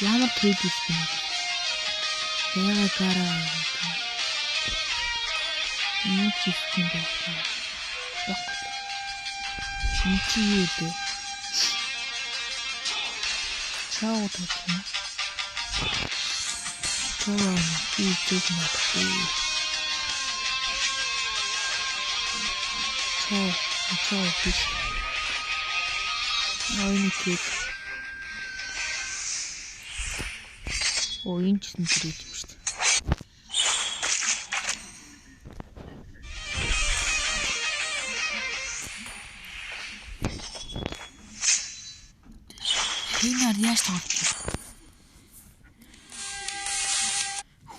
Ямар кредит гэнэ. Яга гараа. Нэг чигтэн байна. Чинчиэд. Чао тохно. Чао ийдэг надтай. Чао биш. Нойнэт. Oyun çizmiştim işte. Şeyler yaş tatlı.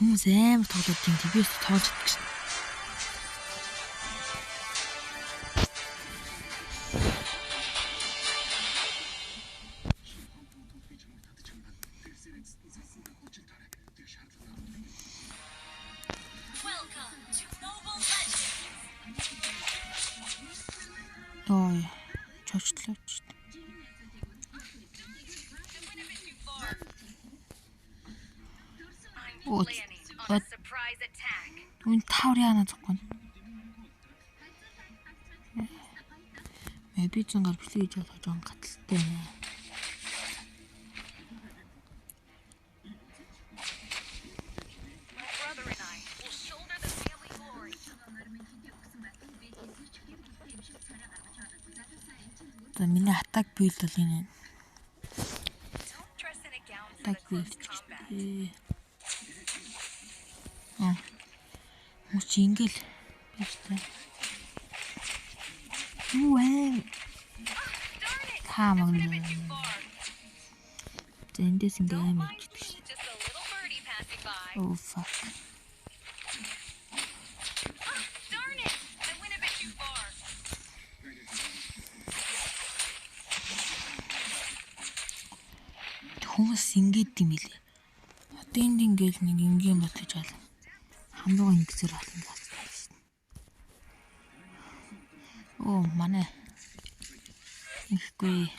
Хүмүүс амар тоглоод тийм би тоолж идэх шин. Ой, чочлоо ч. Үн тавряана зогхон. Би зөнгөр бичлээ гэж бодож байгаа гаталтай. За миний атак билд бол энэ. Атак билд. Мөч ингээл биштэй. Юу вэ? Хамаг. Зэндэс ингээм ичдэг. Oh fuck. Хүмүүс ингээд юм билээ. Одоо энд ингээл нэг ингийн бодож байна. Хамдаа ингэсээр байна. Оо манай. Ихгүй.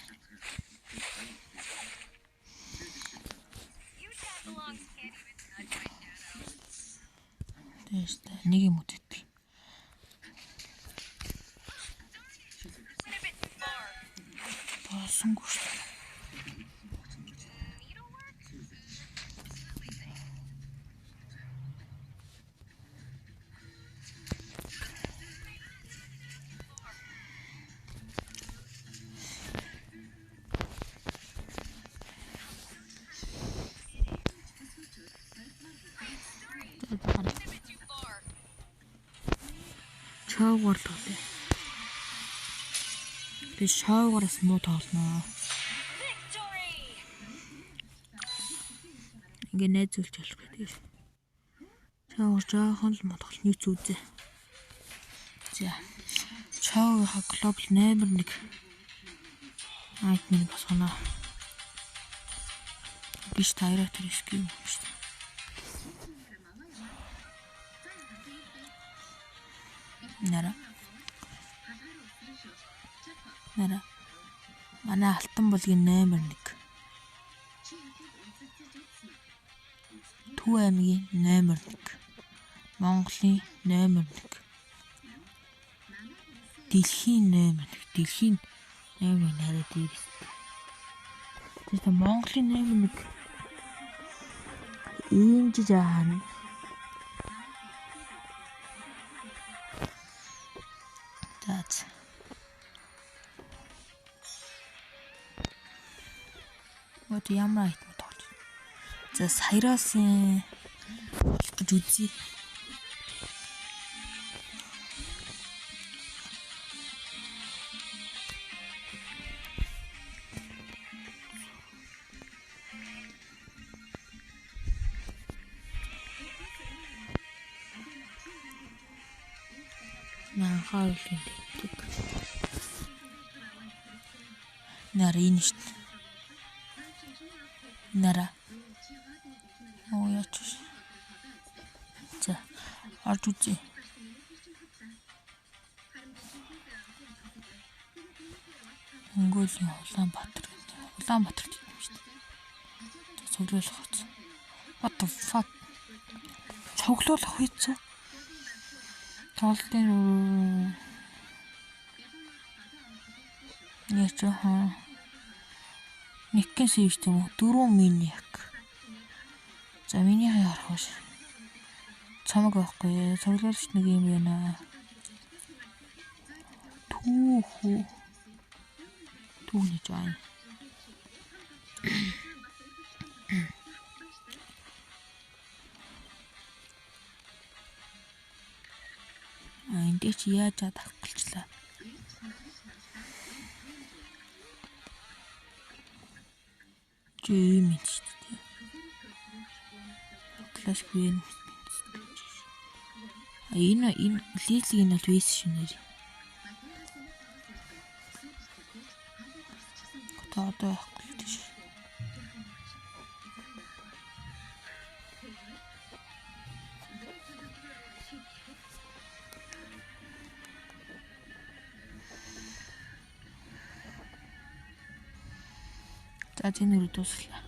Тэст нэг юм үтдэг. Босонгүй шүү. Шоугоор тоглоё. Би шоугооос муу тоглоно. Ингээ найзуулж болох гэдэг. Шоугоор жоохон л муу тоглоно. Юу ч үзье. За. Шоугоо глобал номер 1. Айтмын босгоно. Биш тайрат риск юм шүү дээ. Нара. Манай алтан булгийн номер 1. Төв аймгийн номер 1. Монголын номер 1. Дэлхийн номер 1. Дэлхийн номер нараа дээрээс. Тэр Монголын номер 1. Ийм ч жаана. Вот ямар айтмаа тоглож. За саяраас гэж үзье. Нахаа үлдээдэг. Нарийн шүү дээ. Нара. Оо яач. За орж үзье. Монголын Улаанбаатар гэдэг. Улаанбаатар гэдэг юм шүү дээ. Цуглуулах хоц. What the fuck? Цуглуулах үйцээ. Тоглолтын яач хаа. Нэгэн сэвч тийм үү? 4 миник. За миний харах ш. Цамаг байхгүй. Цуглуулж нэг юм байна. Түүний жаа. Энд чи яаж авахгалчлаа. Жим шүү дээ. Clash Queen. Энэ лизиг нь бол вэс шинээр. Готоо авахгалж. За энэ үрд дуслаа.